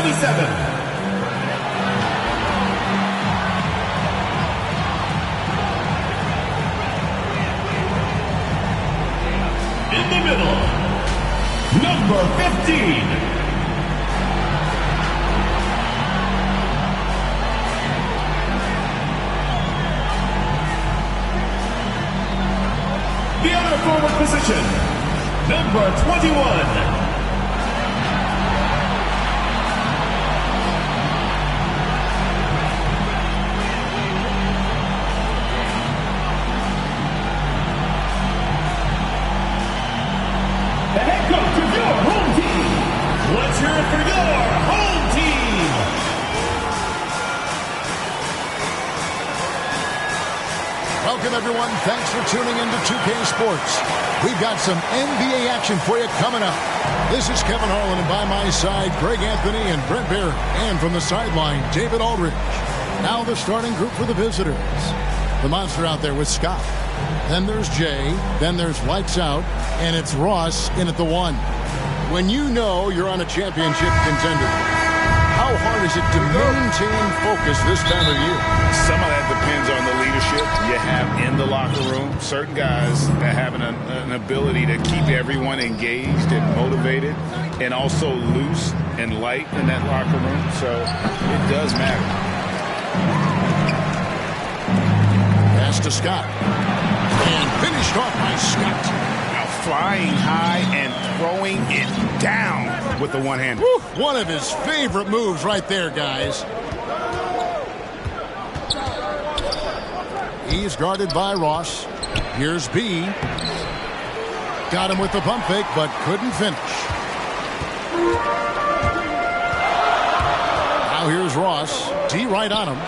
77. In the middle, number 15. The other forward position, number 21. Let's hear it for your home team. Welcome, everyone. Thanks for tuning in to 2K Sports. We've got some NBA action for you coming up. This is Kevin Harlan, and by my side, Greg Anthony and Brent Barrett. And from the sideline, David Aldridge. Now the starting group for the visitors. The monster out there with Scott. Then there's Jay. Then there's Lights Out. And it's Ross in at the 1. When you know you're on a championship contender, how hard is it to maintain focus this time of year? Some of that depends on the leadership you have in the locker room. Certain guys that have an ability to keep everyone engaged and motivated and also loose and light in that locker room. So it does matter. Pass to Scott. And finished off by Scott. Flying high and throwing it down with the one-hander. One of his favorite moves right there, guys. He's guarded by Ross. Here's B. Got him with the pump fake, but couldn't finish. Now here's Ross. D right on him.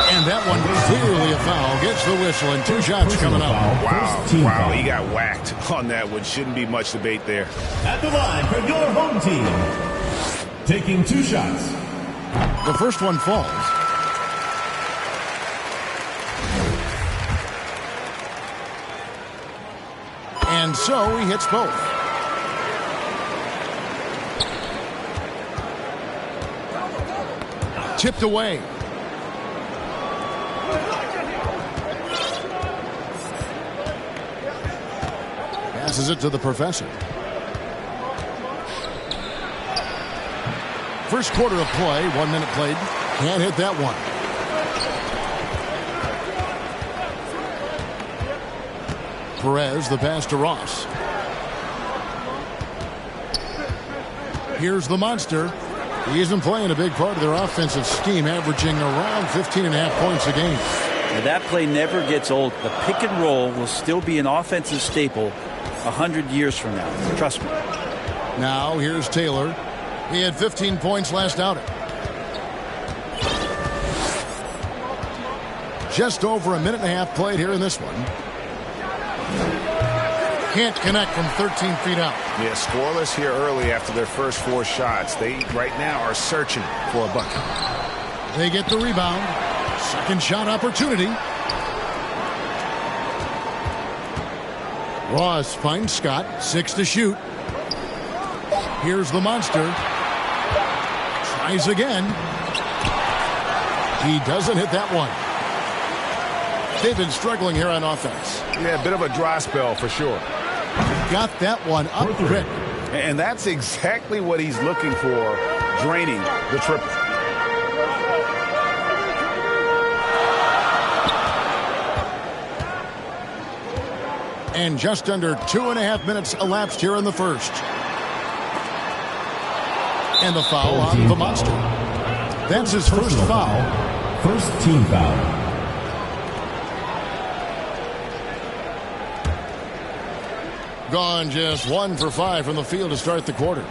And that one clearly a foul. Gets the whistle, and 2 shots coming up. Wow, he got whacked on that one. Shouldn't be much debate there. At the line for your home team, taking 2 shots. The first one falls. And so he hits both. Tipped away. Passes it to the professor. First quarter of play, 1 minute played. Can't hit that one. Perez, the pass to Ross. Here's the monster. He isn't playing a big part of their offensive scheme, averaging around 15.5 points a game. Now that play never gets old. The pick and roll will still be an offensive staple 100 years from now. Trust me. Now here's Taylor. He had 15 points last outing. Just over a minute and a half played here in this one. Can't connect from 13 feet out. Yeah, scoreless here early after their first 4 shots. They right now are searching for a bucket. They get the rebound. Second shot opportunity. Ross finds Scott. 6 to shoot. Here's the monster. Tries again. He doesn't hit that one. They've been struggling here on offense. Yeah, a bit of a dry spell for sure. Got that one up quick. And that's exactly what he's looking for, draining the triple. And just under 2.5 minutes elapsed here in the first. And the foul on the monster. That's his first foul. First team foul. Gone just 1 for 5 from the field to start the quarter.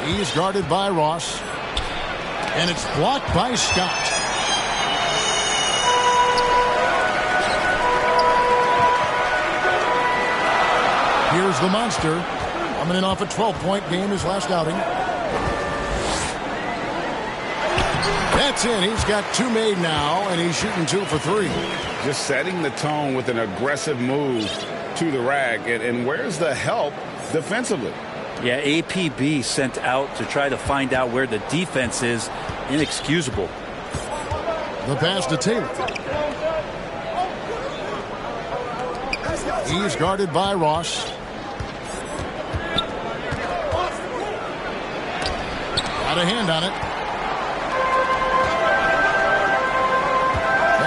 He's guarded by Ross. And it's blocked by Scott. Here's the monster. Coming in off a 12-point game his last outing. That's in. He's got 2 made now, and he's shooting 2 for 3. Just setting the tone with an aggressive move to the rack. And where's the help defensively? Yeah, APB sent out to try to find out where the defense is. Inexcusable. The pass to Taylor. He's guarded by Ross. Got a hand on it.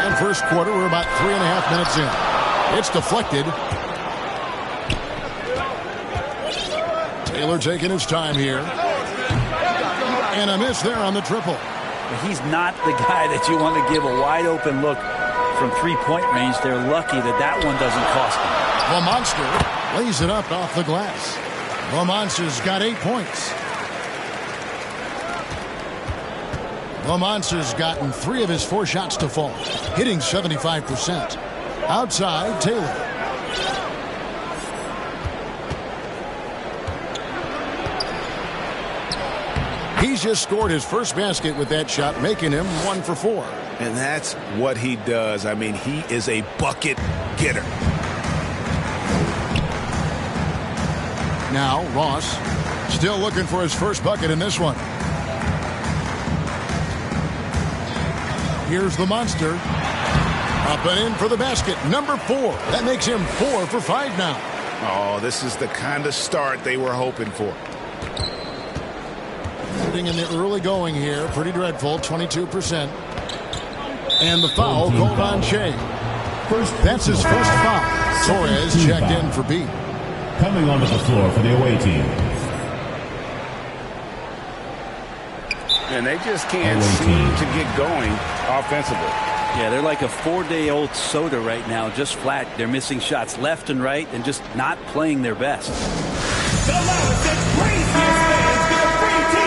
And first quarter, we're about 3.5 minutes in. It's deflected. Taylor taking his time here. And a miss there on the triple. He's not the guy that you want to give a wide open look from three-point range. They're lucky that one doesn't cost them. The Monster lays it up off the glass. The Monster's got 8 points. The Monster's gotten 3 of his 4 shots to fall, hitting 75%. Outside, Taylor. He's just scored his first basket with that shot, making him 1 for 4. And that's what he does. I mean, he is a bucket getter. Now, Ross still looking for his first bucket in this one. Here's the Monster. Up and in for the basket. Number 4. That makes him 4 for 5 now. Oh, this is the kind of start they were hoping for. In the early going here, pretty dreadful, 22%. And the foul called on Shea. That's his first foul. Torres checked in for B. Coming onto the floor for the away team. And they just can't seem to get going offensively. Yeah, they're like a 4-day-old soda right now, just flat. They're missing shots left and right and just not playing their best.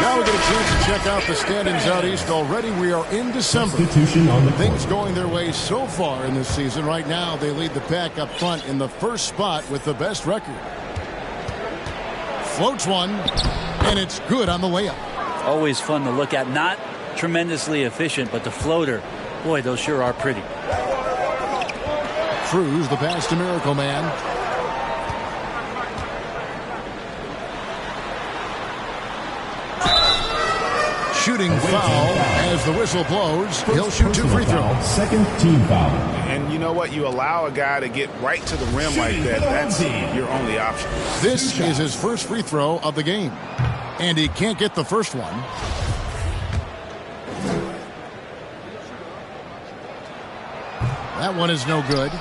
Now we get a chance to check out the standings out east. Already we are in December. Things going their way so far in this season. Right now they lead the pack up front in the first spot with the best record. Floats one, and it's good on the layup. Always fun to look at. Not tremendously efficient, but the floater, boy, those sure are pretty. Cruz, the pass to Miracle Man. Shooting foul as the whistle blows. He'll shoot 2 free throws. Second team foul. And you know what? You allow a guy to get right to the rim like that. That's your only option. This is his first free throw of the game. And he can't get the first one. That one is no good.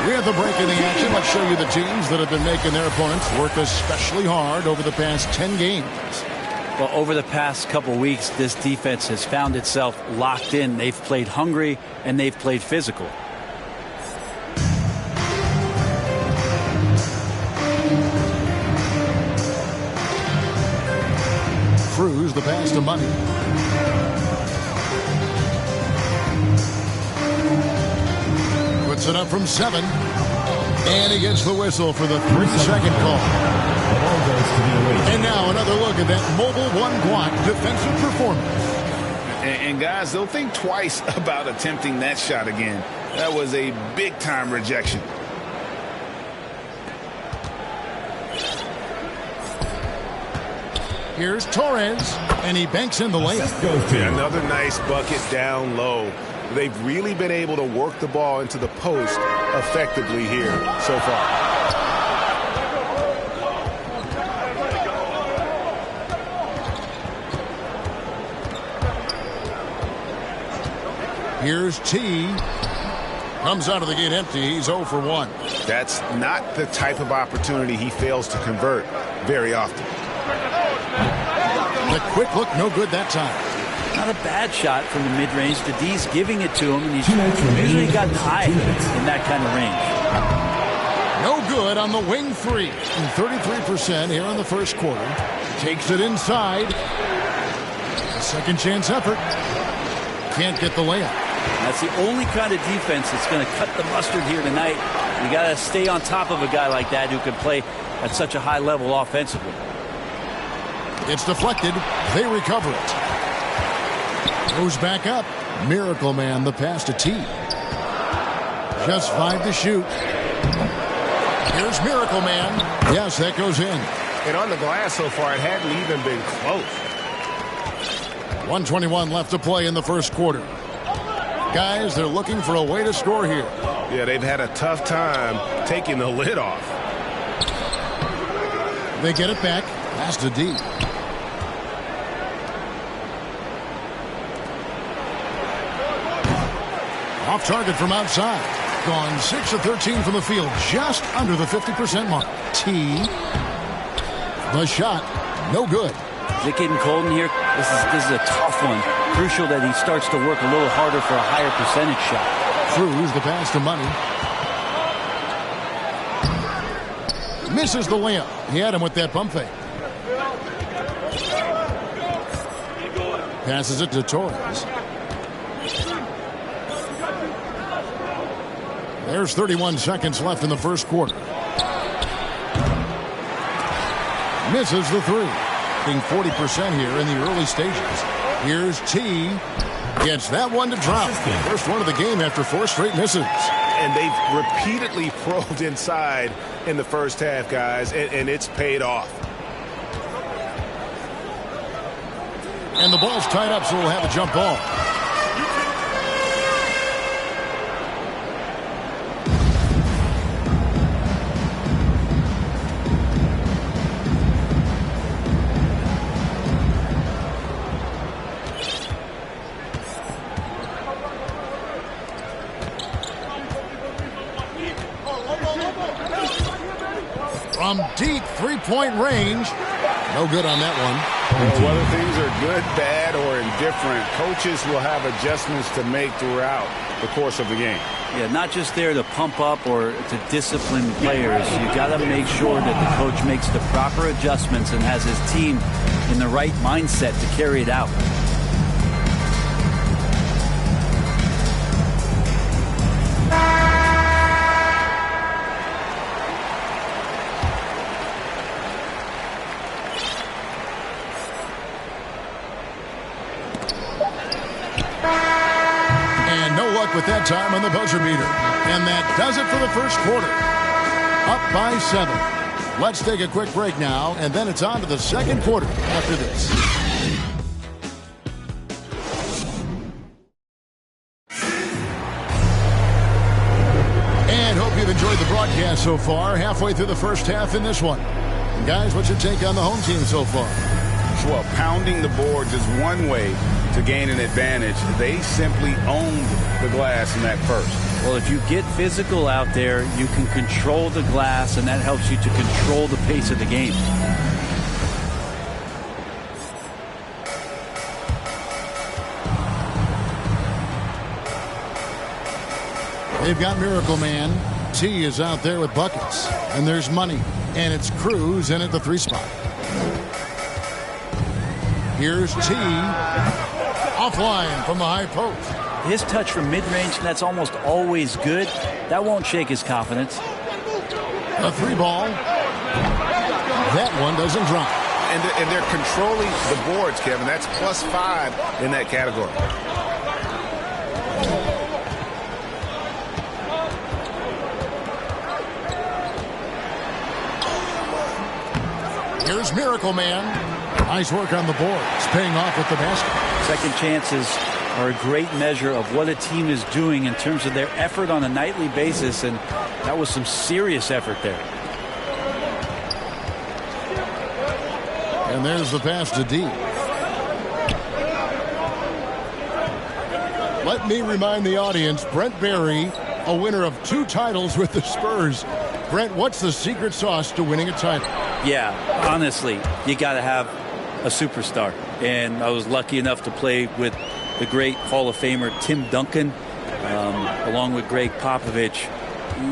We have the break in the action. Let's show you the teams that have been making their opponents work especially hard over the past 10 games. Well, over the past couple weeks, this defense has found itself locked in. They've played hungry and they've played physical. Cruz, the pass to Money. Puts it up from 7. And he gets the whistle for the 3-second call. And now another look at that mobile one-block defensive performance. And guys, they'll think twice about attempting that shot again. That was a big-time rejection. Here's Torres, and he banks in the layup. Another nice bucket down low. They've really been able to work the ball into the post effectively here so far. Here's T. Comes out of the gate empty. He's 0 for 1. That's not the type of opportunity he fails to convert very often. The quick look, no good that time. Not a bad shot from the mid-range. The D's giving it to him, and he's usually gotten high in that kind of range. No good on the wing 3. And 33% here in the first quarter. Takes it inside. A second chance effort. Can't get the layup. That's the only kind of defense that's going to cut the mustard here tonight. You got to stay on top of a guy like that who can play at such a high level offensively. It's deflected. They recover it. Goes back up. Miracle Man, the pass to T. Just 5 to shoot. Here's Miracle Man. Yes, that goes in. And on the glass so far, it hadn't even been close. 1:21 left to play in the first quarter. Guys, they're looking for a way to score here. Yeah, they've had a tough time taking the lid off. They get it back. Pass to D. Off target from outside. Gone 6 of 13 from the field. Just under the 50% mark. T. The shot. No good. Is it getting cold in here? This is a tough one. Crucial that he starts to work a little harder for a higher percentage shot. Cruz, the pass to Money. Misses the layup. He had him with that pump fake. Passes it to Torres. There's 31 seconds left in the first quarter. Misses the three. Being 40% here in the early stages. Here's T. Gets that one to drop. First one of the game after 4 straight misses. And they've repeatedly probed inside in the first half, guys, and it's paid off. And the ball's tied up, so we'll have a jump ball. From deep three-point range. No good on that one. Well, whether things are good, bad, or indifferent, coaches will have adjustments to make throughout the course of the game. Yeah, not just there to pump up or to discipline players. You got to make sure that the coach makes the proper adjustments and has his team in the right mindset to carry it out. With that time on the buzzer beater. And that does it for the first quarter. Up by 7. Let's take a quick break now, and then it's on to the second quarter after this. And hope you've enjoyed the broadcast so far. Halfway through the first half in this one. And guys, what's your take on the home team so far? Well, pounding the boards is one way to gain an advantage. They simply owned the glass in that first. Well, if you get physical out there, you can control the glass, and that helps you to control the pace of the game. They've got Miracle Man. T is out there with buckets. And there's Money. And it's Cruz in at the 3 spot. Here's T. Offline from the high post. His touch from mid-range, that's almost always good. That won't shake his confidence. A 3 ball. That one doesn't drop. And they're controlling the boards, Kevin. That's +5 in that category. Here's Miracle Man. Nice work on the boards, paying off with the basket. Second chances are a great measure of what a team is doing in terms of their effort on a nightly basis, and that was some serious effort there. And there's the pass to D. Let me remind the audience, Brent Barry, a winner of 2 titles with the Spurs. Brent, what's the secret sauce to winning a title? Yeah, honestly, you got to have a superstar. And I was lucky enough to play with the great Hall of Famer Tim Duncan, along with Greg Popovich.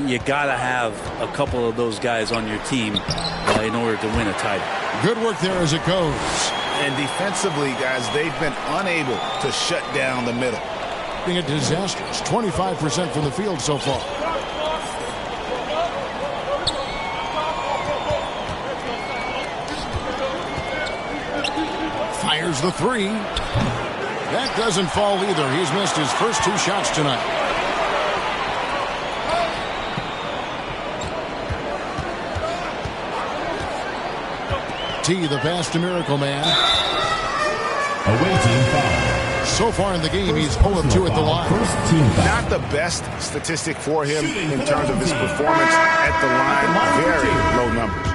You got to have a couple of those guys on your team in order to win a title. Good work there as it goes. And defensively, guys, they've been unable to shut down the middle. Being a disastrous 25% from the field so far. Fires the three. That doesn't fall either. He's missed his first 2 shots tonight. T, the pass to Miracle Man. Awaiting foul. So far in the game, he's 0 of 2 at the line. First team foul. Not the best statistic for him in terms of his performance at the line. Very low numbers.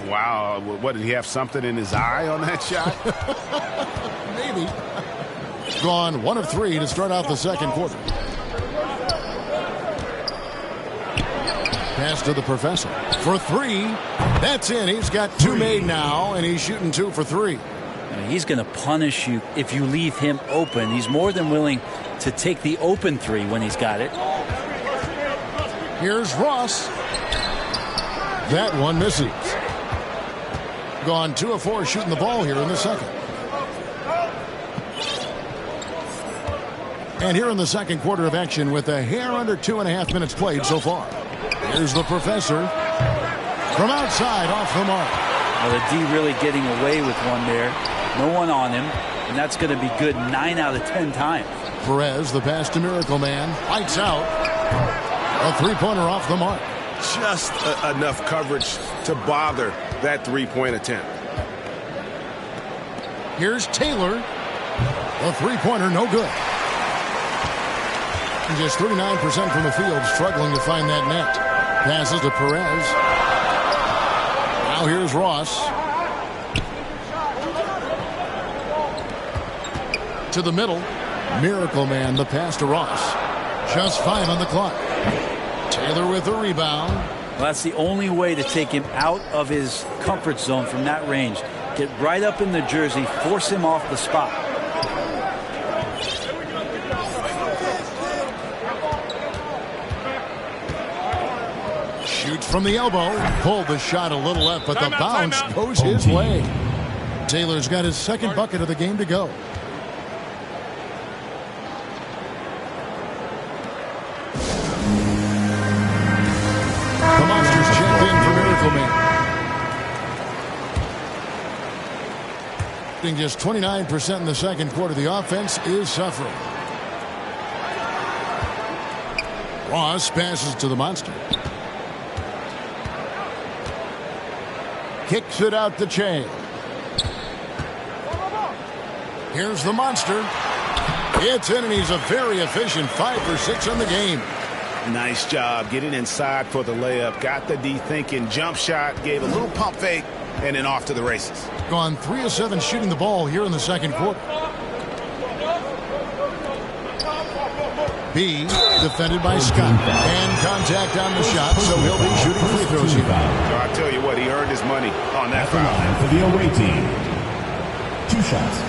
Wow. What, did he have something in his eye on that shot? Maybe. Gone 1 of 3 to start out the second quarter. Pass to the professor for 3. That's in. He's got 2 made now, and he's shooting 2 for 3. He's going to punish you if you leave him open. He's more than willing to take the open 3 when he's got it. Here's Ross. That one misses. Gone 2 of 4 shooting the ball here in the second. And here in the second quarter of action with a hair under 2.5 minutes played so far. Here's the professor. From outside, off the mark. Well, the D really getting away with one there. No one on him, and that's going to be good 9 out of 10 times. Perez, the pass to Miracle Man. Lights out. A 3-pointer off the mark. Just enough coverage to bother that 3-point attempt. Here's Taylor. A 3-pointer, no good. And just 39% from the field, struggling to find that net. Passes to Perez. Now here's Ross. To the middle. Miracle Man, the pass to Ross. Just 5 on the clock. Taylor with the rebound. Well, that's the only way to take him out of his comfort zone from that range. Get right up in the jersey, force him off the spot. Shoots from the elbow. Pulled the shot a little left, but the bounce goes his way. Taylor's got his second bucket of the game to go. The Monsters checked in for Miracle Man. Just 29% in the second quarter. The offense is suffering. Ross passes to the Monster. Kicks it out the chain. Here's the Monster. It's in, and he's a very efficient 5 for 6 on the game. Nice job getting inside for the layup. Got the D thinking. Jump shot. Gave a little pump fake. And then off to the races. Gone 3 of 7 shooting the ball here in the second quarter. B defended by Scott. And contact on the shot, so he'll be shooting free throws here. So I tell you what, he earned his money on that foul. Line for the away team. 2 shots.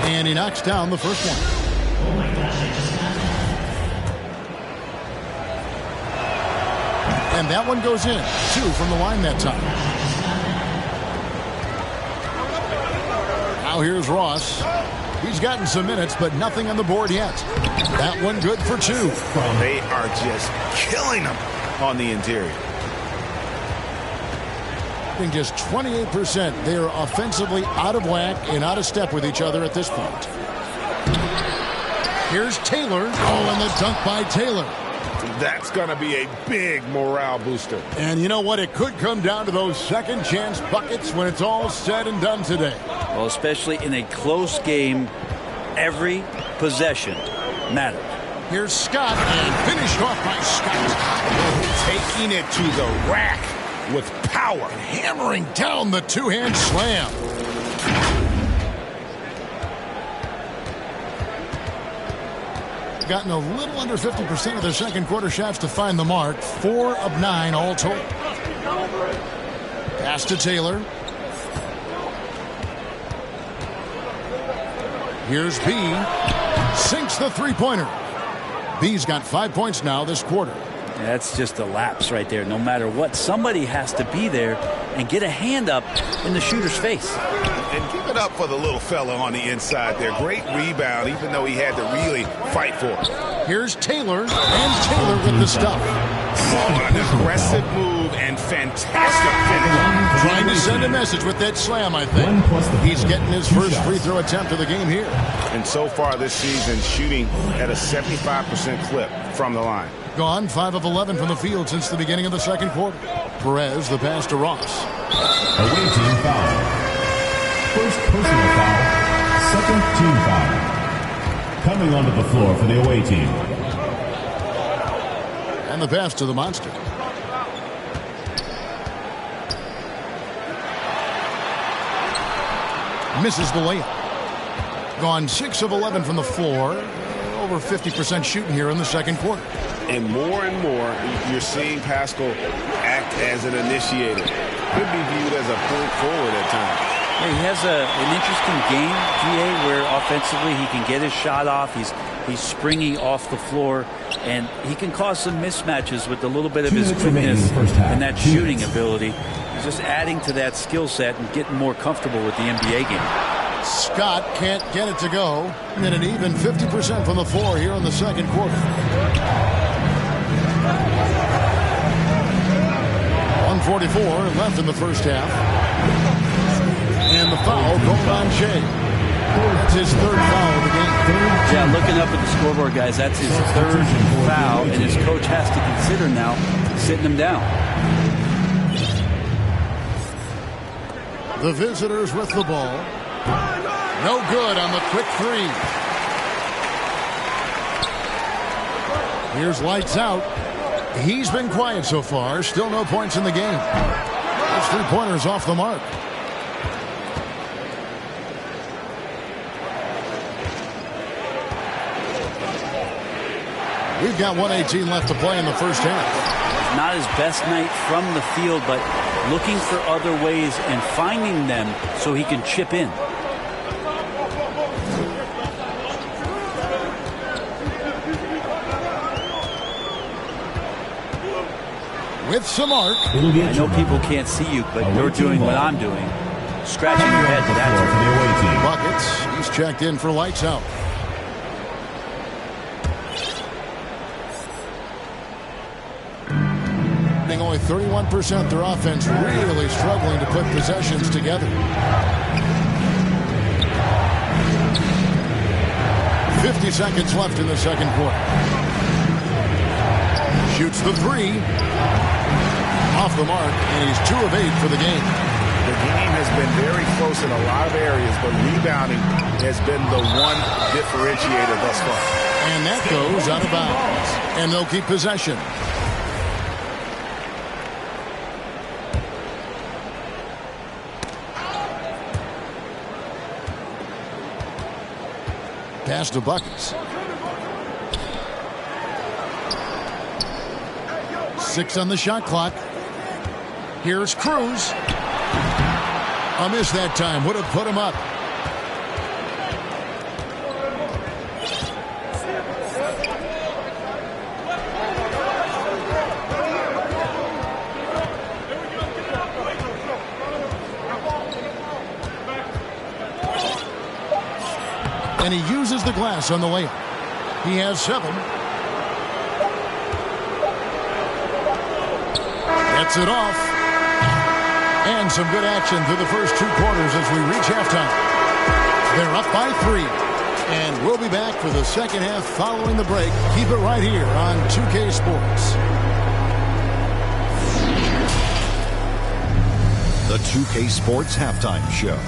And he knocks down the first one. Oh my gosh, I just got And that one goes in. 2 from the line that time. Now here's Ross. He's gotten some minutes, but nothing on the board yet. That one good for 2. They are just killing them on the interior. In just 28%, they are offensively out of whack and out of step with each other at this point. Here's Taylor. Oh, and the dunk by Taylor. That's going to be a big morale booster. And you know what? It could come down to those second chance buckets when it's all said and done today. Well, especially in a close game, every possession matters. Here's Scott, and finished off by Scott. Taking it to the rack with power. Hammering down the two-hand slam. Gotten a little under 50% of their second quarter shots to find the mark. 4 of 9 all told. Pass to Taylor. Here's B. Sinks the three-pointer. B's got 5 points now this quarter. That's just a lapse right there. No matter what, somebody has to be there and get a hand up in the shooter's face. And give it up for the little fella on the inside there. Great rebound, even though he had to really fight for it. Here's Taylor, and Taylor with the stuff. Oh, an aggressive move move and fantastic finish. Trying to send a message with that slam, I think. He's getting his first free throw attempt of the game here. And so far this season, shooting at a 75% clip from the line. Gone 5 of 11 from the field since the beginning of the second quarter. Perez, the pass to Ross. Away team foul. First personal foul. Second team foul. Coming onto the floor for the away team. And the pass to the monster. Misses the layup. Gone 6 of 11 from the floor. Over 50% shooting here in the second quarter. And more, you're seeing Pascal act as an initiator. Could be viewed as a point forward at times. Yeah, he has an interesting game, GA, where offensively he can get his shot off. He's springy off the floor, and he can cause some mismatches with a little bit of his quickness and that shooting ability. He's just adding to that skill set and getting more comfortable with the NBA game. Scott can't get it to go. And an even 50% from the floor here in the second quarter. 144 left in the first half. And the foul called on Shea. That's his third foul of the game. Yeah, looking up at the scoreboard, guys, that's his third foul, and his coach has to consider now sitting him down. The visitors with the ball. No good on the quick three. Here's lights out. He's been quiet so far. Still no points in the game. Those three-pointers off the mark. We've got 1:18 left to play in the first half. Not his best night from the field, but looking for other ways and finding them so he can chip in. With some arc. I know people can't see you, but you're doing what I'm doing. Scratching your head to that. Buckets. He's checked in for lights out. Only 31% their offense, really struggling to put possessions together. 50 seconds left in the second quarter. Shoots the three. Off the mark, and he's 2 of 8 for the game. The game has been very close in a lot of areas, but rebounding has been the one differentiator thus far. And that goes out of bounds. And they'll keep possession. Pass to Buckets. 6 on the shot clock. Here's Cruz. A miss that time. Would have put him up. And he uses the glass on the layup. He has 7. Gets it off. And some good action through the first 2 quarters as we reach halftime. They're up by 3. And we'll be back for the second half following the break. Keep it right here on 2K Sports. The 2K Sports Halftime Show.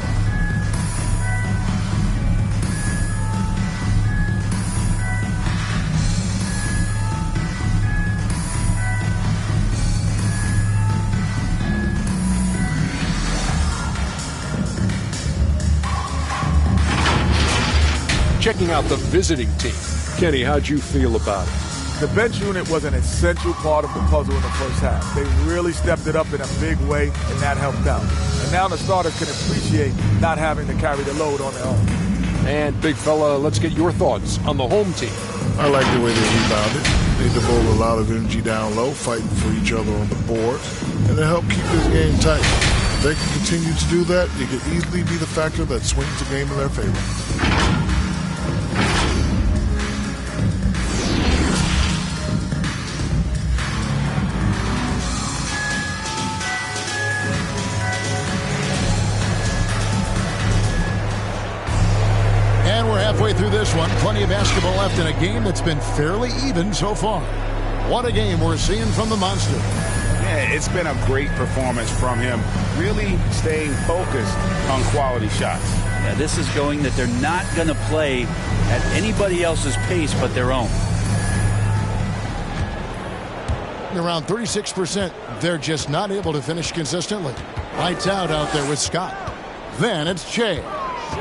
Checking out the visiting team. Kenny, how'd you feel about it? The bench unit was an essential part of the puzzle in the first half. They really stepped it up in a big way, and that helped out. And now the starters can appreciate not having to carry the load on their own. And, big fella, let's get your thoughts on the home team. I like the way they rebounded. They devoted a lot of energy down low, fighting for each other on the boards, and it helped keep this game tight. If they can continue to do that, it could easily be the factor that swings the game in their favor. halfway through this one. Plenty of basketball left in a game that's been fairly even so far. What a game we're seeing from the Monster. Yeah, it's been a great performance from him. Really staying focused on quality shots. Yeah, this is going that they're not going to play at anybody else's pace but their own. Around 36%, they're just not able to finish consistently. Lights out there with Scott. Then it's Jay.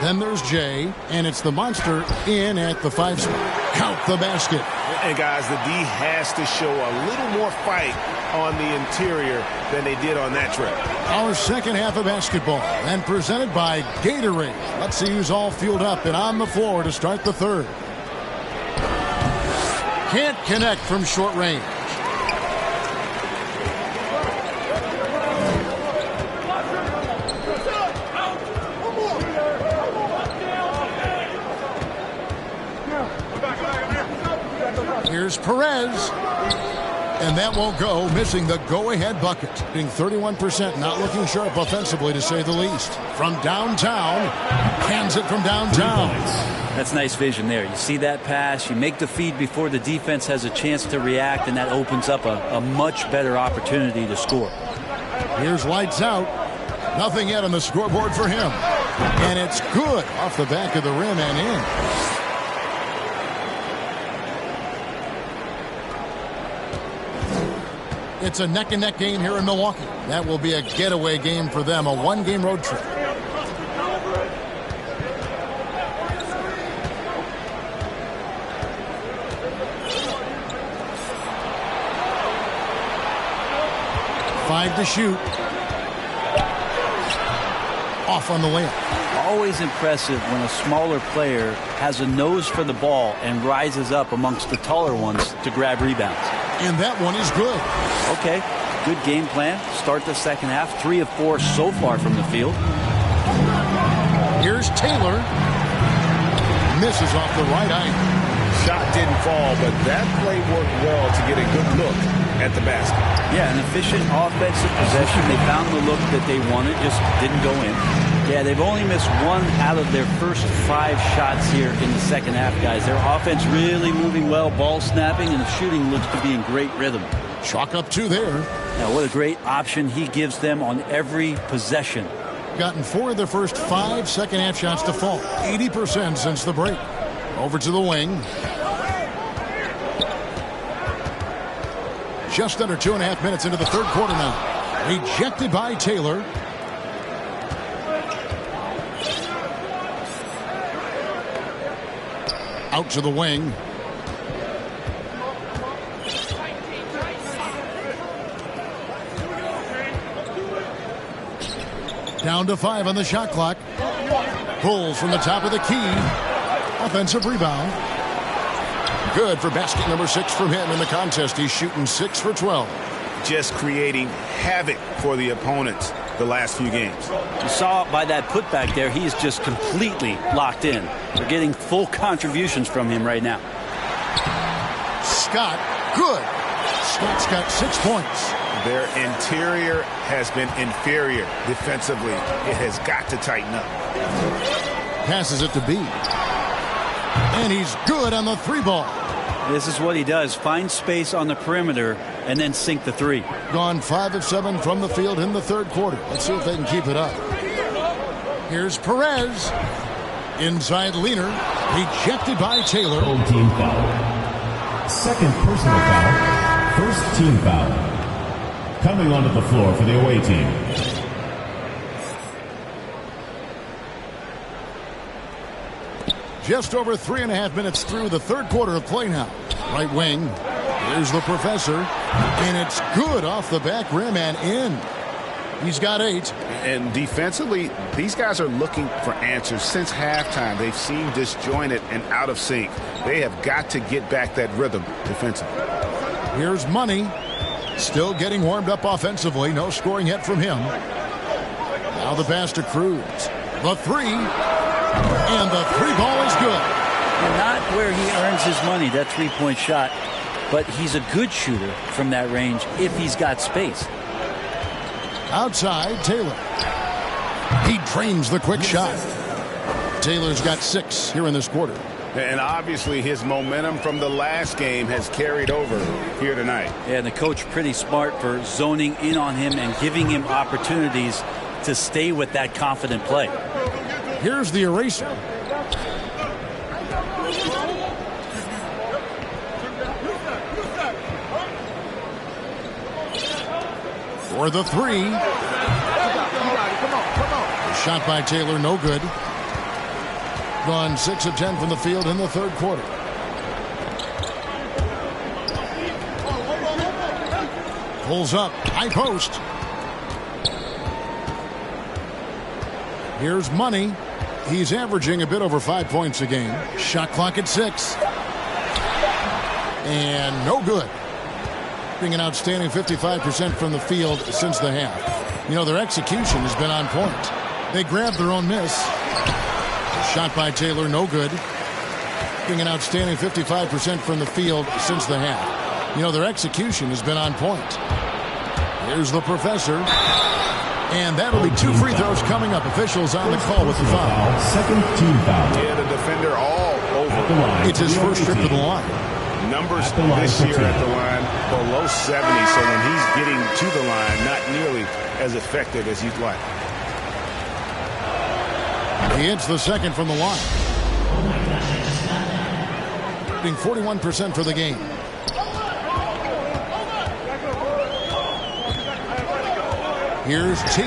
Then there's Jay, and it's the Monster in at the 5 spot. Count the basket. And guys, the D has to show a little more fight on the interior than they did on that trip. Our second half of basketball, and presented by Gatorade. Let's see who's all fueled up and on the floor to start the third. Can't connect from short range. Here's Perez. And that won't go, missing the go-ahead bucket. Being 31%, not looking sharp offensively, to say the least. From downtown, cans it from downtown. That's nice vision there. You see that pass, you make the feed before the defense has a chance to react, and that opens up a much better opportunity to score. Here's lights out. Nothing yet on the scoreboard for him. And it's good off the back of the rim and in. It's a neck-and-neck game here in Milwaukee. That will be a getaway game for them, a one-game road trip. Five to shoot. Off on the layup. Always impressive when a smaller player has a nose for the ball and rises up amongst the taller ones to grab rebounds. And that one is good. Okay, good game plan. Start the second half. 3 of 4 so far from the field. Here's Taylor. Misses off the right eye. Shot didn't fall, but that play worked well to get a good look at the basket. Yeah, an efficient offensive possession. They found the look that they wanted, just didn't go in. Yeah, they've only missed 1 out of their first 5 shots here in the second half, guys. Their offense really moving well, ball snapping, and the shooting looks to be in great rhythm. Chalk up 2 there. Now, what a great option he gives them on every possession. Gotten 4 of their first 5 second half shots to fall. 80% since the break. Over to the wing. Just under 2.5 minutes into the third quarter now. Rejected by Taylor. Out to the wing. Down to 5 on the shot clock. Pulls from the top of the key. Offensive rebound. Good for basket number 6 from him in the contest. He's shooting 6 for 12. Just creating havoc for the opponents the last few games. You saw it by that putback there. He's just completely locked in. We're getting full contributions from him right now. Scott, good. Scott's got 6 points. Their interior has been inferior defensively. It has got to tighten up. Passes it to B. And he's good on the 3 ball. This is what he does. Find space on the perimeter and then sink the 3. Gone 5 of 7 from the field in the third quarter. Let's see if they can keep it up. Here's Perez. Inside leaner. Rejected by Taylor. Old team foul. Second personal foul. First team foul. Coming onto the floor for the away team. Just over 3.5 minutes through the third quarter of play now. Right wing. Here's the professor. And it's good off the back rim and in. He's got 8. And defensively, these guys are looking for answers. Since halftime, they've seemed disjointed and out of sync. They have got to get back that rhythm defensively. Here's Money. Still getting warmed up offensively. No scoring yet from him. Now the pass to Cruz. The 3. And the 3 ball is good. And not where he earns his money, that 3-point shot. But he's a good shooter from that range if he's got space. Outside, Taylor. He drains the quick shot. Taylor's got 6 here in this quarter. And obviously his momentum from the last game has carried over here tonight. Yeah, and the coach pretty smart for zoning in on him and giving him opportunities to stay with that confident play. Here's the eraser. For the 3. The shot by Taylor, no good. Gone 6 of 10 from the field in the third quarter. Pulls up, high post. Here's Money. He's averaging a bit over 5 points a game. Shot clock at 6. And no good. Being an outstanding 55% from the field since the half. You know, their execution has been on point. They grabbed their own miss. Shot by Taylor, no good. Being an outstanding 55% from the field since the half. You know, their execution has been on point. Here's the professor. And that'll be 2 free throws coming up. Officials on the call with the foul. Second team foul. Yeah, the defender all over. It's his first trip to the line. Numbers this year at the line below 70, so when he's getting to the line, not nearly as effective as you'd like. He hits the second from the line. Being 41% for the game. Here's T.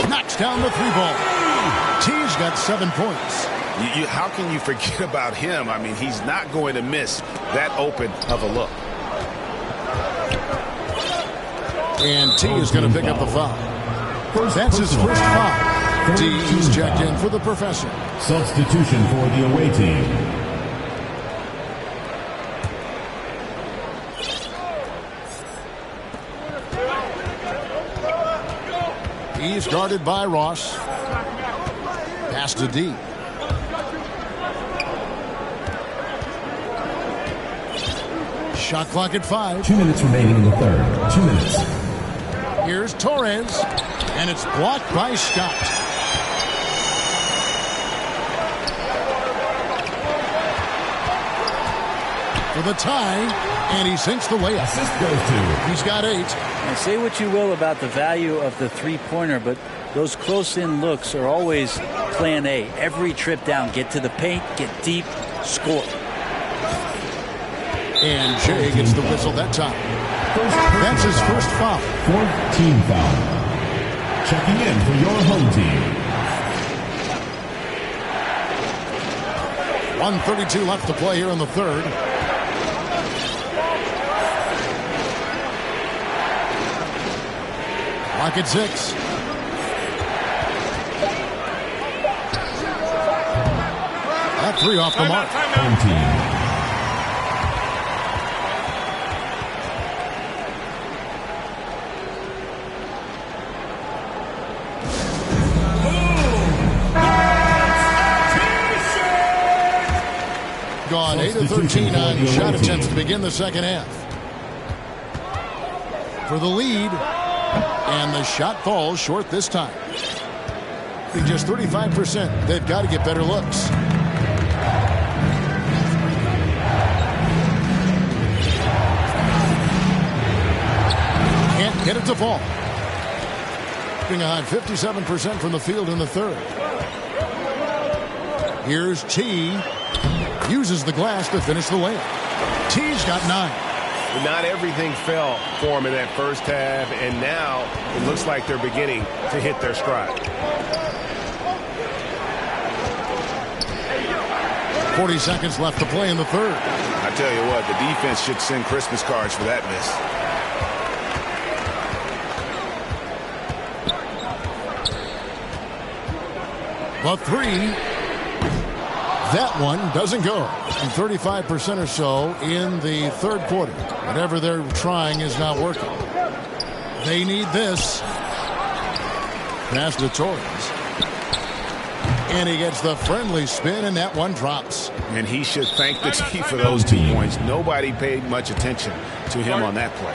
Knocks down the 3-ball. T's got 7 points. How can you forget about him? I mean, he's not going to miss that open of a look. And T is going to pick up the foul. That's his first foul. T's checked in for the professor. Substitution for the away team. He's guarded by Ross. Pass to D. Shot clock at 5. 2 minutes remaining in the third. 2 minutes. Here's Torres. And it's blocked by Scott. For the tie. And he sinks the layup. Assist goes to. He's got 8. And say what you will about the value of the three-pointer, but those close-in looks are always plan A. Every trip down, get to the paint, get deep, score. And Jay gets the whistle that time. That's his first foul. Fourth team foul. Checking in for your home team. 1:32 left to play here in the third. Clock at 6. That 3 off the mark. Home team. Gone 8 of 13 on shot attempts to begin the second half. For the lead. And the shot falls short this time. Being just 35%. They've got to get better looks. Can't get it to fall. Being a high 57% from the field in the third. Here's T. Uses the glass to finish the layup. T's got 9. Not everything fell for him in that first half, and now it looks like they're beginning to hit their stride. 40 seconds left to play in the third. I tell you what, the defense should send Christmas cards for that miss. The 3. That one doesn't go. And 35% or so in the third quarter. Whatever they're trying is not working. They need this. Pass to Torres. And he gets the friendly spin, and that one drops. And he should thank the T for those 2 points. Nobody paid much attention to him on that play.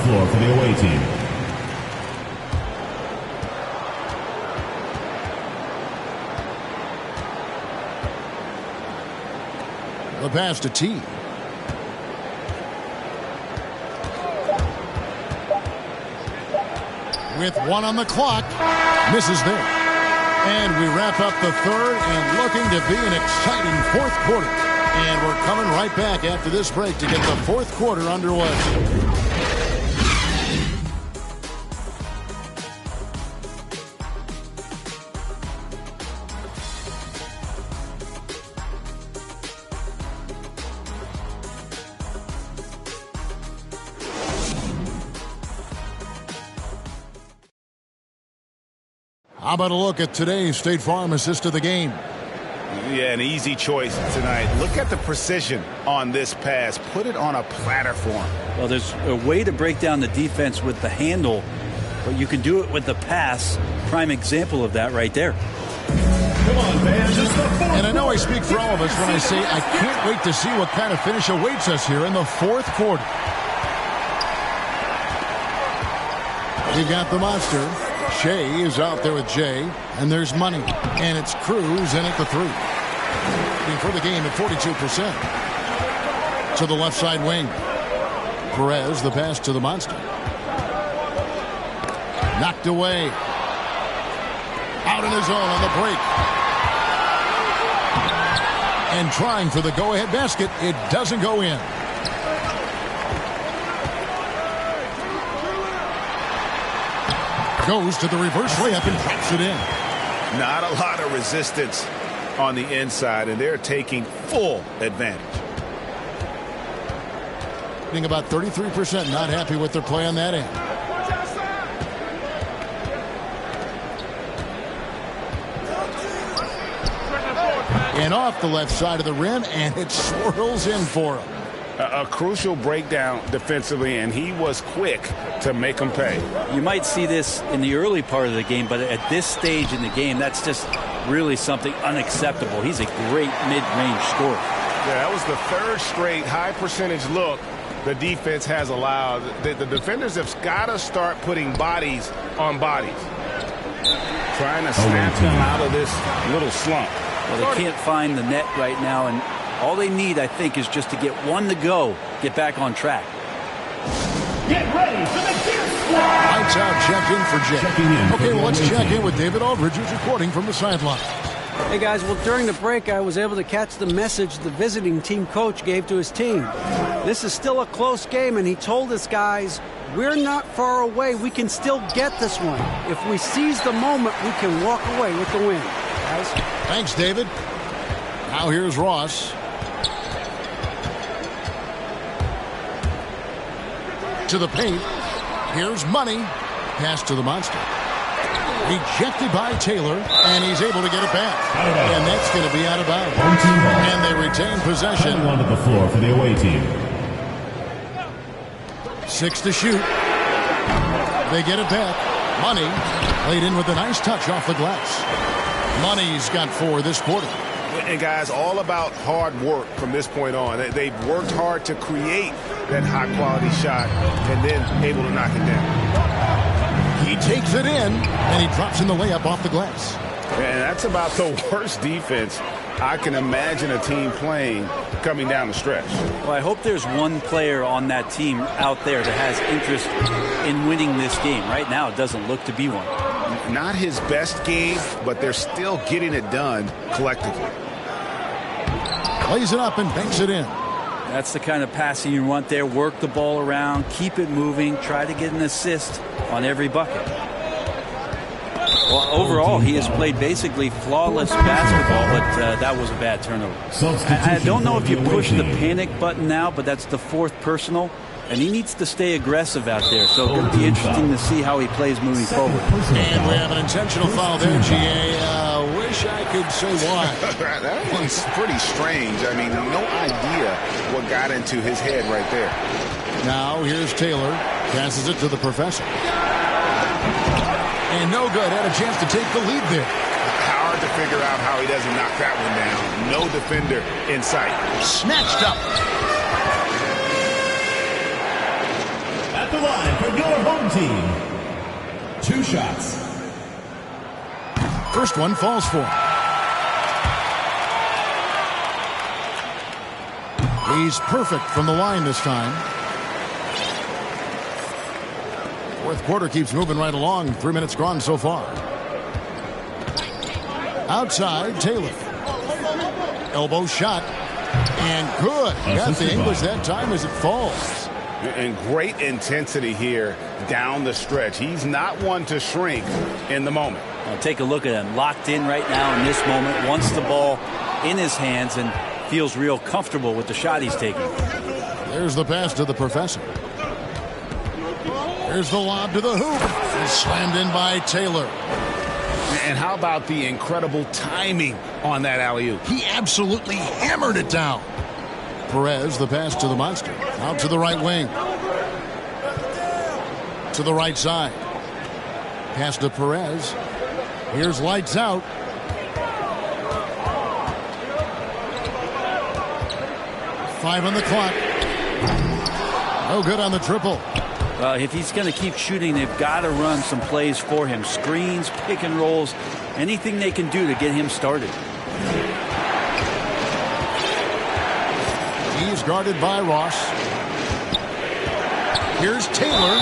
floor for the away team. The pass to T. With 1 on the clock, misses there. And we wrap up the third and looking to be an exciting fourth quarter. And we're coming right back after this break to get the fourth quarter underway. How about a look at today's State Farm assist of the game? Yeah, an easy choice tonight. Look at the precision on this pass. Put it on a platter for him. Well, there's a way to break down the defense with the handle, but you can do it with the pass. Prime example of that right there. Come on, fans. It's the fourth. And I know I speak for all of us when I say I can't wait to see what kind of finish awaits us here in the fourth quarter. We've got the monster. Shea is out there with Jay, and there's money. And it's Cruz in at the 3. And for the game at 42%. To the left side wing. Perez, the pass to the monster. Knocked away. Out in his own on the break. And trying for the go-ahead basket. It doesn't go in. Goes to the reverse layup and drops it in. Not a lot of resistance on the inside, and they're taking full advantage. Being about 33% not happy with their play on that end. And off the left side of the rim, and it swirls in for him. A crucial breakdown defensively, and he was quick to make them pay. You might see this in the early part of the game, but at this stage in the game, that's just really something unacceptable. He's a great mid-range scorer. Yeah, that was the third straight high-percentage look the defense has allowed. The defenders have got to start putting bodies on bodies. Trying to snap them out of this little slump. Well, they can't find the net right now, and all they need, I think, is just to get one to go, get back on track. Get ready for the Gear Squad. Lights out, check in for Jay. Checking in. Okay, well, let's check in with David Aldridge, who's reporting from the sideline. Hey, guys, well, during the break, I was able to catch the message the visiting team coach gave to his team. This is still a close game, and he told us guys, we're not far away. We can still get this one. If we seize the moment, we can walk away with the win. Guys? Thanks, David. Now here's Ross. To the paint. Here's Money. Pass to the monster. Rejected by Taylor, and he's able to get it back. And that's going to be out of bounds. And they retain possession. Coming onto the floor for the away team. 6 to shoot. They get it back. Money played in with a nice touch off the glass. Money's got 4 this quarter. And guys, all about hard work from this point on. They've worked hard to create that high-quality shot and then able to knock it down. He takes it in, and he drops in the layup off the glass. And that's about the worst defense I can imagine a team playing coming down the stretch. Well, I hope there's one player on that team out there that has interest in winning this game. Right now, it doesn't look to be one. Not his best game, but they're still getting it done collectively. Plays it up and banks it in. That's the kind of passing you want there. Work the ball around, keep it moving, try to get an assist on every bucket. Well, overall, he has played basically flawless basketball, but that was a bad turnover. I don't know if you push the panic button now, but that's the 4th personal, and he needs to stay aggressive out there. So it's going to be interesting to see how he plays moving forward. And we have an intentional foul there, GA. Wish I could say why. That one's pretty strange. I mean, no idea what got into his head right there. Now here's Taylor. Passes it to the professor. And no good. Had a chance to take the lead there. Hard to figure out how he doesn't knock that one down. No defender in sight. Snatched up. At the line for your home team, 2 shots. First one falls for him. He's perfect from the line this time. Fourth quarter keeps moving right along. 3 minutes gone so far. Outside, Taylor. Elbow shot. And good. Got the English that time as it falls. And great intensity here down the stretch. He's not one to shrink in the moment. Now take a look at him. Locked in right now in this moment. Wants the ball in his hands and feels real comfortable with the shot he's taking. There's the pass to the professor. Here's the lob to the hoop. It's slammed in by Taylor. And how about the incredible timing on that alley-oop? He absolutely hammered it down. Perez, the pass to the monster. Out to the right wing. To the right side. Pass to Perez. Here's lights out. Five on the clock. No good on the triple. If he's going to keep shooting, they've got to run some plays for him. Screens, pick and rolls, anything they can do to get him started. He's guarded by Ross. Here's Taylor.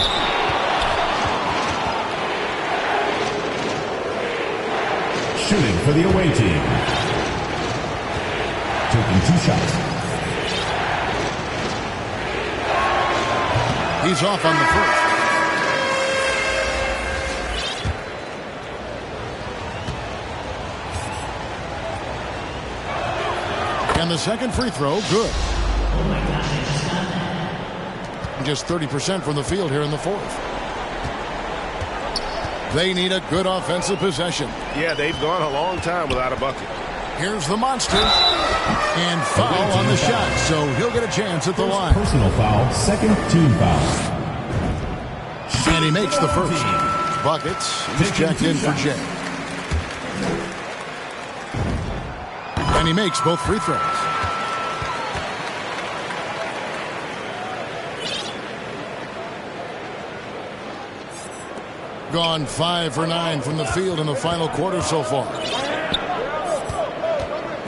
Shooting for the away team. Taking 2 shots. He's off on the first. And the second free throw, good. Just 30% from the field here in the fourth. They need a good offensive possession. Yeah, they've gone a long time without a bucket. Here's the monster. And foul on the shot, so he'll get a chance at the line. Personal foul, second team foul. And he makes the first. Buckets. He's checked in for Jay. And he makes both free throws. Gone 5 for 9 from the field in the final quarter so far.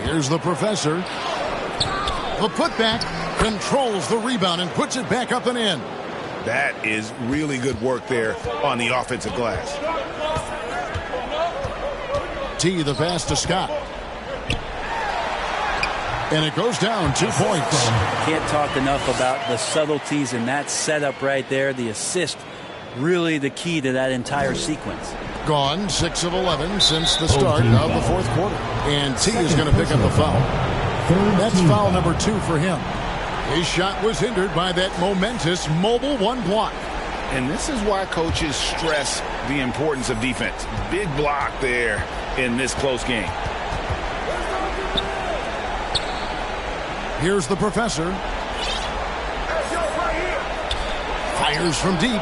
Here's the professor. The putback controls the rebound and puts it back up and in. That is really good work there on the offensive glass. T, the pass to Scott. And it goes down 2 points. Can't talk enough about the subtleties in that setup right there. The assist, really the key to that entire sequence. Gone 6 of 11 since the start of the fourth quarter. And T is going to pick up the foul. That's foul number 2 for him. His shot was hindered by that momentous mobile 1 block. And this is why coaches stress the importance of defense. Big block there in this close game. Here's the professor. Fires from deep.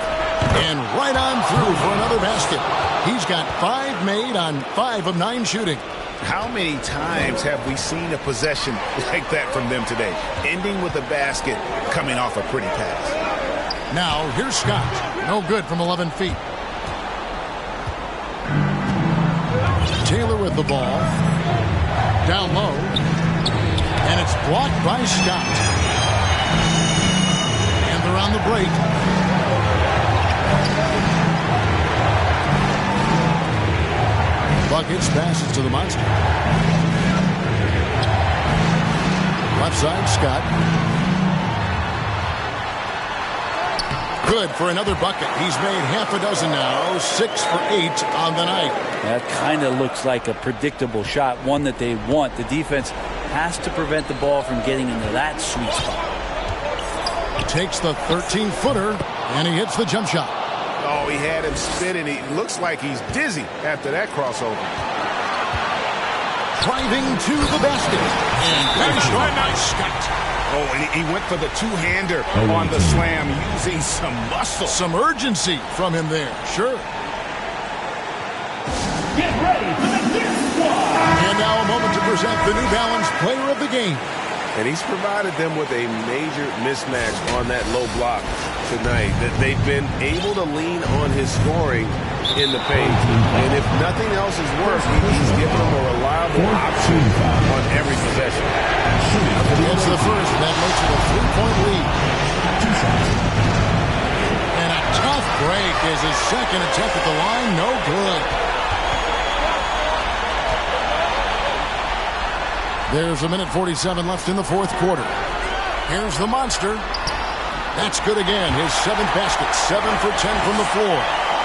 And right on through for another basket. He's got 5 made on 5 of 9 shooting. How many times have we seen a possession like that from them today? Ending with a basket, coming off a pretty pass. Now, here's Scott. No good from 11 feet. Taylor with the ball. Down low. And it's blocked by Scott. And they're on the break. Buckets passes to the monster. Left side, Scott. Good for another bucket. He's made half a dozen now. 6 for 8 on the night. That kind of looks like a predictable shot, one that they want. The defense has to prevent the ball from getting into that sweet spot. Takes the 13-footer, and he hits the jump shot. Oh, he had him spinning. He looks like he's dizzy after that crossover. Driving to the basket. And finished off by Scott. Oh, and he went for the two-hander on the slam, using some muscle. Some urgency from him there, sure. Get ready for the next squad. And now a moment to present the New Balance Player of the Game. And he's provided them with a major mismatch on that low block tonight. That they've been able to lean on his scoring in the paint. And if nothing else has worked, he's given them a reliable option on every possession. Against the first, that makes it a 3-point lead. And a tough break is his second attempt at the line. No good. There's a minute 47 left in the fourth quarter. Here's the monster. That's good again. His 7th basket. 7 for 10 from the floor.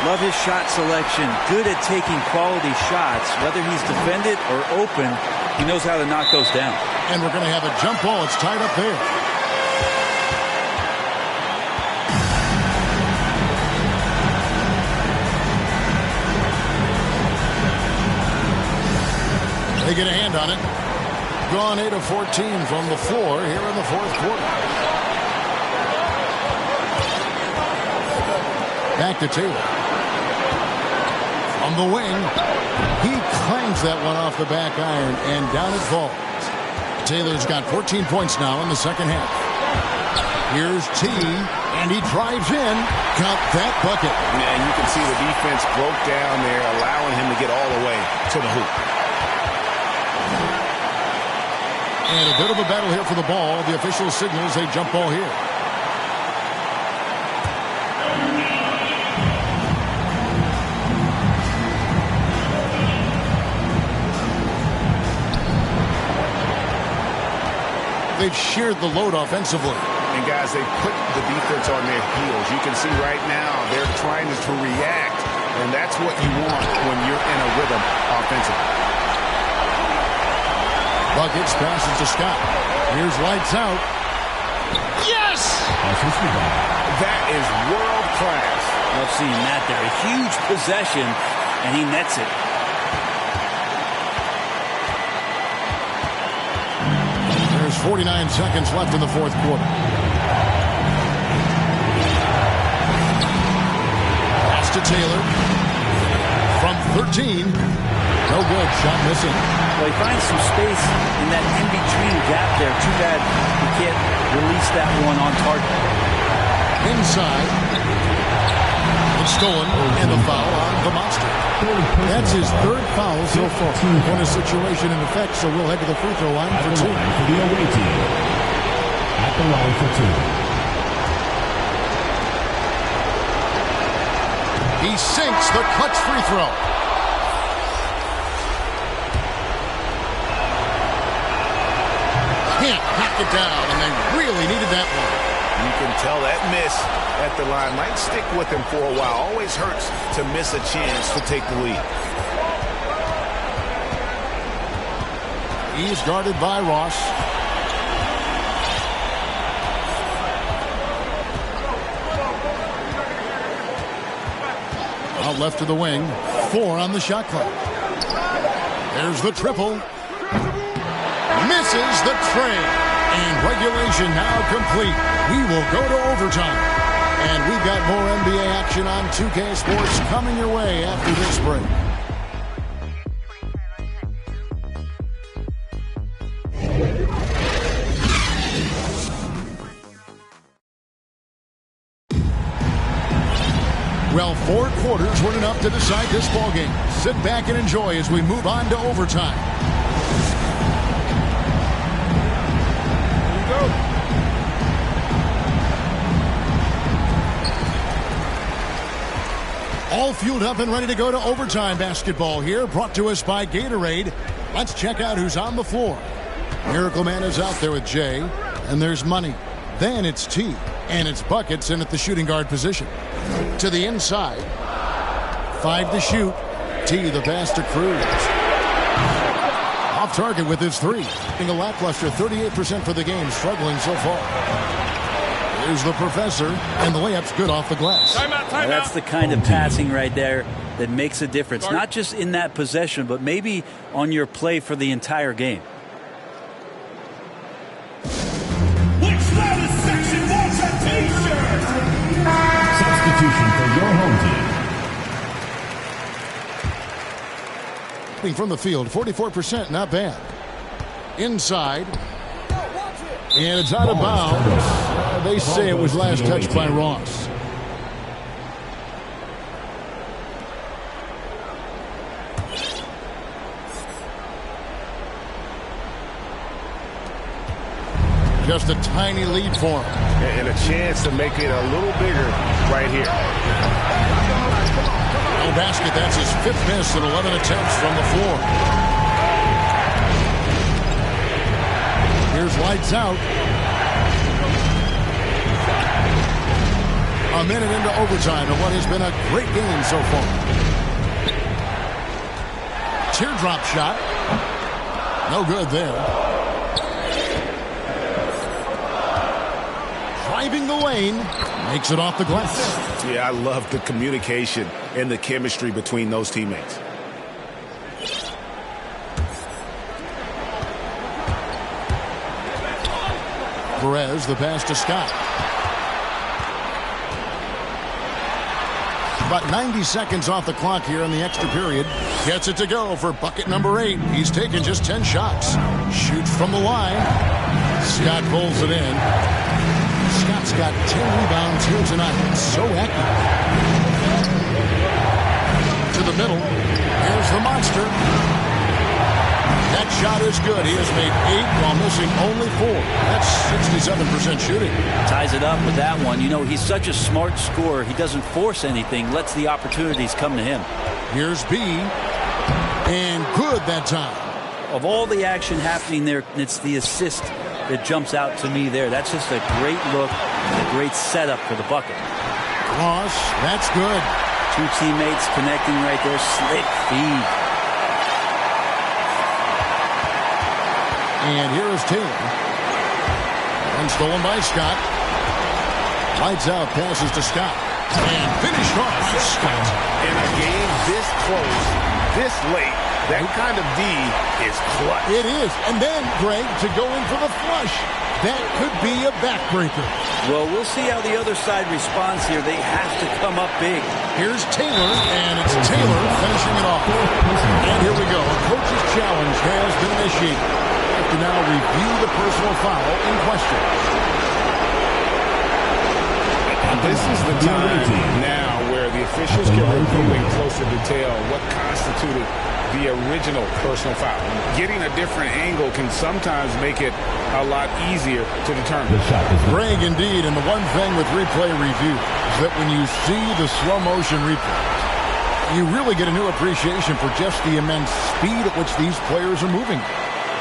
Love his shot selection. Good at taking quality shots. Whether he's defended or open, he knows how to knock those down. And we're going to have a jump ball. It's tied up there. They get a hand on it. Gone 8 of 14 from the floor here in the fourth quarter. Back to Taylor. From the wing. He clangs that one off the back iron, and down it falls. Taylor's got 14 points now in the second half. Here's T, and he drives in. Count that bucket. Man, you can see the defense broke down there, allowing him to get all the way to the hoop. And a bit of a battle here for the ball. The official signals a jump ball here. They've sheared the load offensively. And guys, they put the defense on their heels. You can see right now they're trying to react, and that's what you want when you're in a rhythm offensively. Buckets passes to Scott. Here's lights out. Yes! That is world class. Love seeing that there. A huge possession, and he nets it. There's 49 seconds left in the fourth quarter. Pass to Taylor. From 13. No good. Shot missing. Well, he finds some space in that in-between gap there. Too bad he can't release that one on target. Inside. It's stolen, and the foul on the monster. That's his 3rd foul so far. When a situation in effect, so we'll head to the free throw line for 2. For the away team. At the line for 2. He sinks the clutch free throw. Can't knock it down, and they really needed that one. You can tell that miss at the line might stick with him for a while. Always hurts to miss a chance to take the lead. He's guarded by Ross. Out left to the wing. 4 on the shot clock. There's the triple. Misses the tray. And regulation now complete. We will go to overtime. And we've got more NBA action on 2K Sports coming your way after this break. Well, 4 quarters weren't enough to decide this ballgame. Sit back and enjoy as we move on to overtime. All fueled up and ready to go to overtime basketball here, brought to us by Gatorade. Let's check out who's on the floor. Miracle Man is out there with Jay, and there's Money. Then it's T, and it's Buckets in at the shooting guard position. To the inside. 5 to shoot. T, the pass to Cruz. Off target with his 3. Being a lackluster 38% for the game, struggling so far. Here's the professor, and the layup's good off the glass. That's the kind of passing right there that makes a difference. Not just in that possession, but maybe on your play for the entire game. Substitution for your home team. From the field, 44%, not bad. Inside. And it's out of bounds. They say it was last touched by Ross. Just a tiny lead for him. And a chance to make it a little bigger right here. No basket. That's his 5th miss in 11 attempts from the floor. Here's lights out. A minute into overtime in what has been a great game so far. Teardrop shot. No good there. Driving the lane, makes it off the glass. Yeah, I love the communication and the chemistry between those teammates. Perez, the pass to Scott. About 90 seconds off the clock here in the extra period. Gets it to go for bucket number 8. He's taken just 10 shots. Shoots from the line. Scott pulls it in. Scott's got 10 rebounds here tonight. So accurate. To the middle. Here's the monster. That shot is good. He has made 8 while missing only 4. That's 67% shooting. Ties it up with that one. You know, he's such a smart scorer. He doesn't force anything. Lets the opportunities come to him. Here's B. And good that time. Of all the action happening there, it's the assist that jumps out to me there. That's just a great look, a great setup for the bucket. Cross, that's good. 2 teammates connecting right there. Slick feed. And here is Taylor. And stolen by Scott. Lights out, passes to Scott. And finished off Scott. In a game this close, this late, that kind of D is clutch. It is. And then, Greg, to go in for the flush. That could be a backbreaker. Well, we'll see how the other side responds here. They have to come up big. Here's Taylor, and it's Taylor finishing it off. And here we go. A coach's challenge has been initiated. To now review the personal foul in question. This is the time now where the officials can review in closer detail what constituted the original personal foul. Getting a different angle can sometimes make it a lot easier to determine. Greg, indeed, and the one thing with replay review is that when you see the slow motion replay, you really get a new appreciation for just the immense speed at which these players are moving.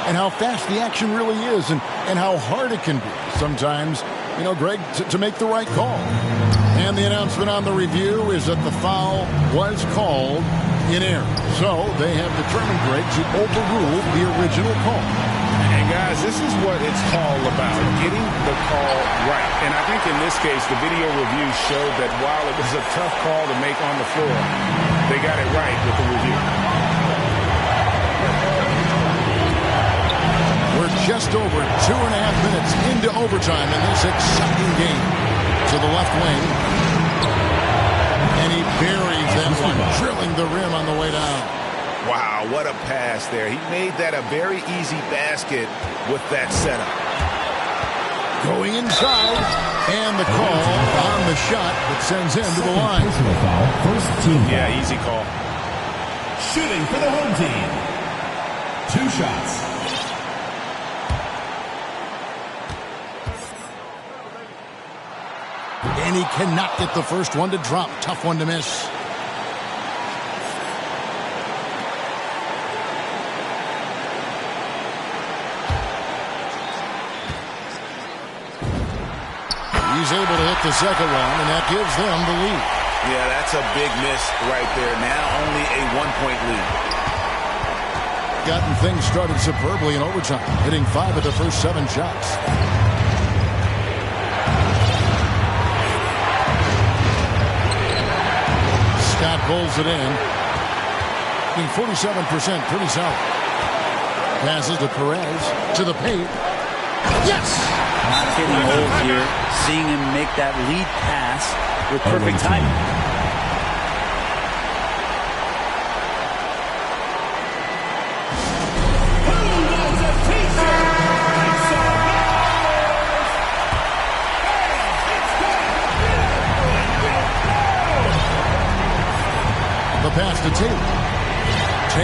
And how fast the action really is, and how hard it can be sometimes, you know, Greg, to make the right call. And the announcement on the review is that the foul was called in error. So they have determined, Greg, to overrule the original call. And guys, this is what it's all about, getting the call right. And I think in this case, the video review showed that while it was a tough call to make on the floor, they got it right with the review. We're just over 2.5 minutes into overtime in this exciting game. To the left wing. And he buries that one, drilling the rim on the way down. Wow, what a pass there. He made that a very easy basket with that setup. Going inside. And the call on the shot that sends him to the line. First team foul. Yeah, easy call. Shooting for the home team. 2 shots. And he cannot get the first one to drop. Tough one to miss. He's able to hit the second one, and that gives them the lead. Yeah, that's a big miss right there. Now only a 1-point lead. Gotten things started superbly in overtime, hitting 5 of the first 7 shots. Scott pulls it in. 47%, pretty solid. Passes to Perez, to the paint. Yes! Not hitting holes here. Seeing him make that lead pass with perfect timing.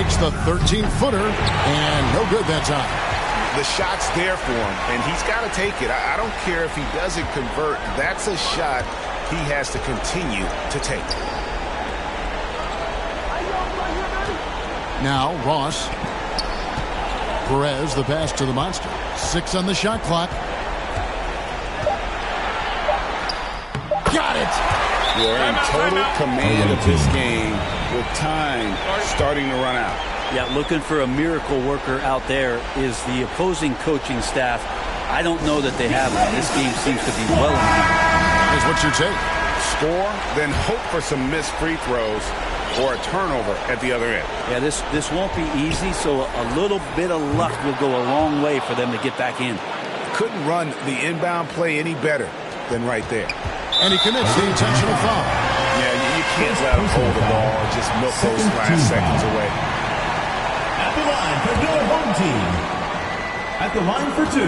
takes the 13-footer, and no good that time. The shot's there for him, and he's got to take it. I don't care if he doesn't convert. That's a shot he has to continue to take. Now Ross. Perez, the pass to the monster. 6 on the shot clock. Got it! You're in total command of this game with time starting to run out. Yeah, looking for a miracle worker out there is the opposing coaching staff. I don't know that they have it. This game seems to be well in hand. Here's what you take. Score, then hope for some missed free throws or a turnover at the other end. Yeah, this won't be easy, so a little bit of luck will go a long way for them to get back in. Couldn't run the inbound play any better than right there. And he commits the intentional foul. Yeah, you can't let him hold the ball and just milk those last seconds away. At the line for your home team. At the line for 2.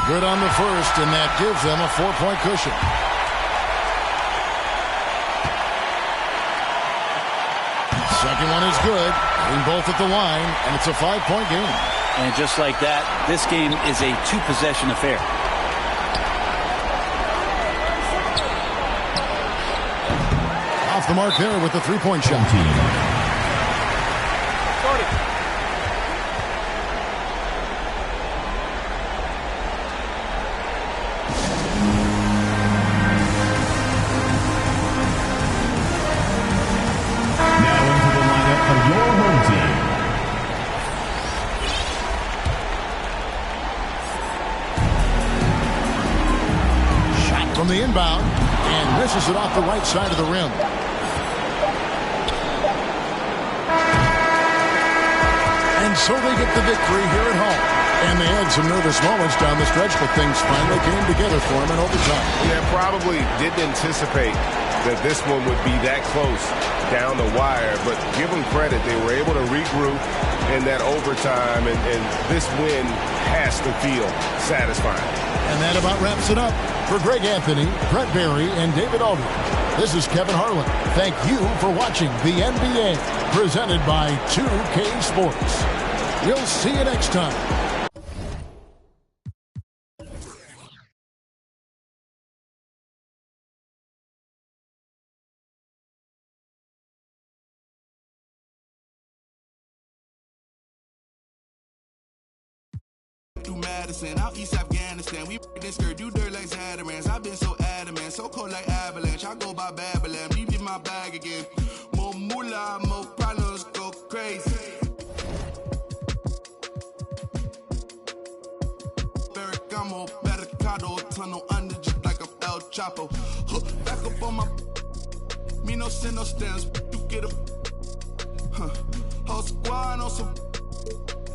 Good on the first, and that gives them a 4-point cushion. Second one is good. Getting both at the line, and it's a 5-point game. And just like that, this game is a 2-possession affair. Off the mark there with the 3-point shot. Now into the lineup of your home team. Shot from the inbound, and misses it off the right side of the rim. And so they get the victory here at home. And they had some nervous moments down the stretch, but things finally came together for them in overtime. Yeah, probably didn't anticipate that this one would be that close down the wire, but give them credit. They were able to regroup in that overtime, and this win has to feel satisfying. And that about wraps it up. For Greg Anthony, Brett Barry, and David Aldridge, this is Kevin Harlan. Thank you for watching the NBA, presented by 2K Sports. We'll see you next time. Through Madison, out East Afghanistan, we this skirt, do dirt like Zatarans. I've been so adamant, so cold like avalanche. I go by Babylon, leave in my bag again. More moolah, more problems, go crazy. Ferragamo, Barricado, tunnel under just like a El Chapo. Back up on my, me no sin, no stems, you get a, whole squad on some,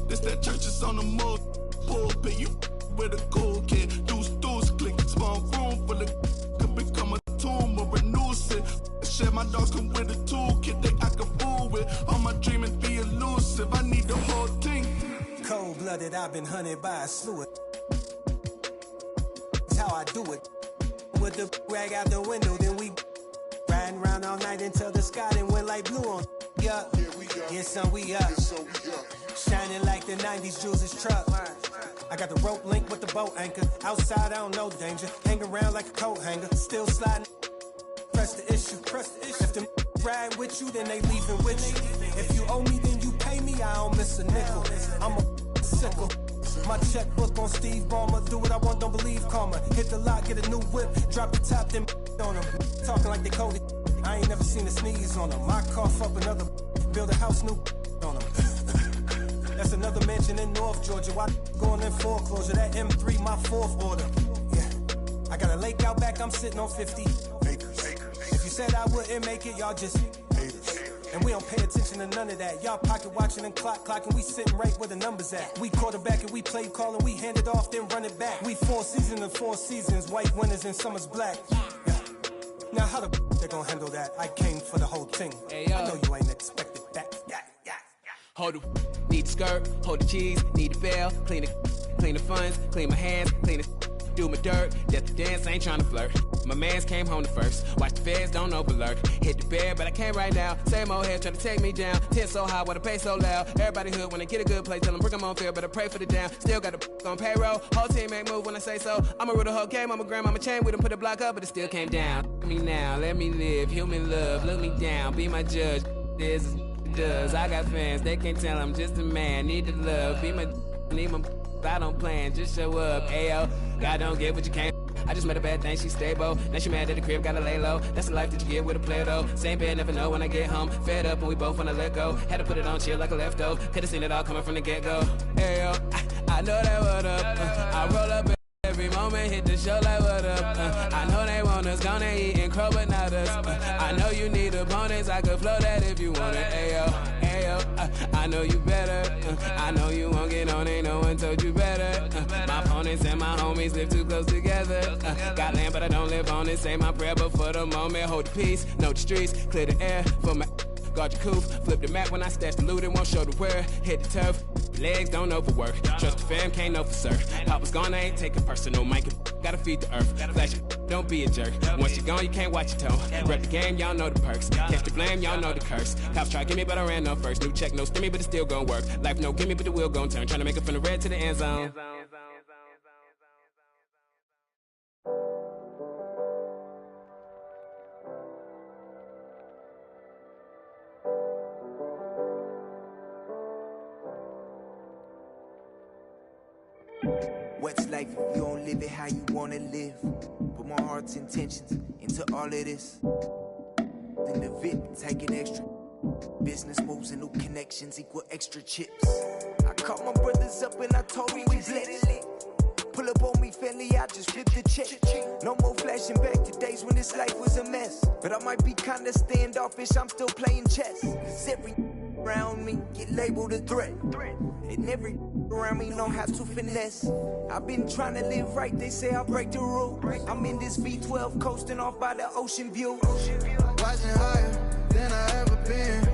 this that church is on the move. Pulpit, you with a cool kid, deuce, click, small room full of could become a tomb or a nuisance. Share my dogs come with a toolkit they I can fool with. All my dreaming be elusive, I need the whole thing. Cold-blooded, I've been hunted by a slew of. That's how I do it. With the rag out the window, then we riding around all night until the sky then went like blue on. Yeah, yes, son, we up. Shining like the 90s Jules' truck. I got the rope link with the boat anchor. Outside, I don't know danger. Hang around like a coat hanger. Still sliding. Press the issue. If them ride with you, then they leaving with you. If you owe me, then you pay me. I don't miss a nickel. I'm a sickle. My checkbook on Steve Ballmer. Do what I want, don't believe karma. Hit the lock, get a new whip. Drop the top, then on them. Talking like they Cody. I ain't never seen a sneeze on them. I cough up another. Build a house new on them. That's another mansion in North Georgia. Why going in foreclosure? That M3, my 4th order. Yeah, I got a lake out back. I'm sitting on 50 acres. If you said I wouldn't make it, y'all just haters. And we don't pay attention to none of that. Y'all pocket watching and clocking. We sitting right where the numbers at. We quarterback and we play calling. We hand it off, then run it back. We 4 seasons and 4 seasons. White winners and summer's black. Yeah. Now how the they gonna handle that? I came for the whole thing. Hey, I know you ain't expected that. Hold the need the skirt, hold the cheese, need the bell, clean the funds, clean my hands, clean the do my dirt. That's the dance, I ain't trying to flirt. My mans came home the first. Watch the feds, don't overlurk. Hit the bed, but I can't right now. Same old head trying to take me down. Tent so high, what I pay so loud. Everybody hood when they get a good play. Tell them bring them on field, but I pray for the down. Still got the on payroll. Whole team ain't move when I say so. I'ma rule the whole game. I'ma grab, I'ma chain with them, put the block up, but it still came down. Let me now, let me live. Human love, look me down. Be my judge. This is does. I got fans, they can't tell I'm just a man. Need the love. Be my, need my. I don't plan, just show up. Ayo, God don't get what you can't. I just met a bad thing, she stable. Now she mad at the crib, gotta lay low. That's the life that you get with a player though. Same bed, never know when I get home. Fed up and we both wanna let go. Had to put it on chill like a leftover. Could've seen it all coming from the get-go. Ayo, I know that what up. I roll up every moment, hit the show like what up. I know they want us, gonna eat and crow, but not us. I know you need opponents, I could flow that if you want it. Ayo, I know you better. I know you won't get on, ain't no one told you better. My opponents and my homies live too close together. Got land, but I don't live on it. Say my prayer, but for the moment, hold the peace. Know the streets, clear the air for my. Guard your coof, flip the map when I stash the loot and won't show the where. Hit the turf, legs don't overwork. Trust the fam, can't know for certain. Papa's gone, I ain't taking personal. Mike, gotta feed the earth. Flash, don't be a jerk. Once you're gone, you can't watch your tone. Rep the game, y'all know the perks. Catch the blame, y'all know the curse. Cops try to get me, but I ran no first. New check, no stimmy, but it's still gon' work. Life no gimme, but the wheel gon' turn. Trying to make it from the red to the end zone. What's life if you don't live it how you wanna live? Put my heart's intentions into all of this. Then the VIP taking extra. Business moves and new connections equal extra chips. I called my brothers up and I told them we blessed. Pull up on me, family, I just flipped the check. No more flashing back to days when this life was a mess. But I might be kinda standoffish, I'm still playing chess. Cause every around me get labeled a threat. And every around me know how to finesse. I've been trying to live right, they say I break the rule. I'm in this V12 coasting off by the ocean view. Rising higher than I ever been.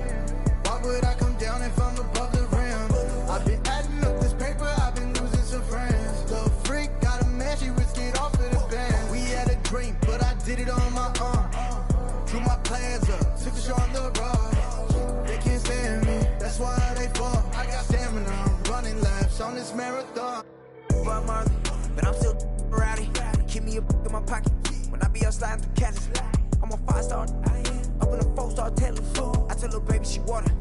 Why would I come down if I'm above the rim? I've been adding up this paper, I've been losing some friends. Little freak, got a man, she risked it off of the band. We had a dream, but I did it on my own. Drew my plans up, took a shot on the road. They can't stand me, that's why they fall. I got stamina, I'm running laps on this marathon. But I'm still rowdy. Keep me a in my pocket when I be out sliding through Cali. I'm a 5-star, up in a 4-star telling. I tell her baby she water.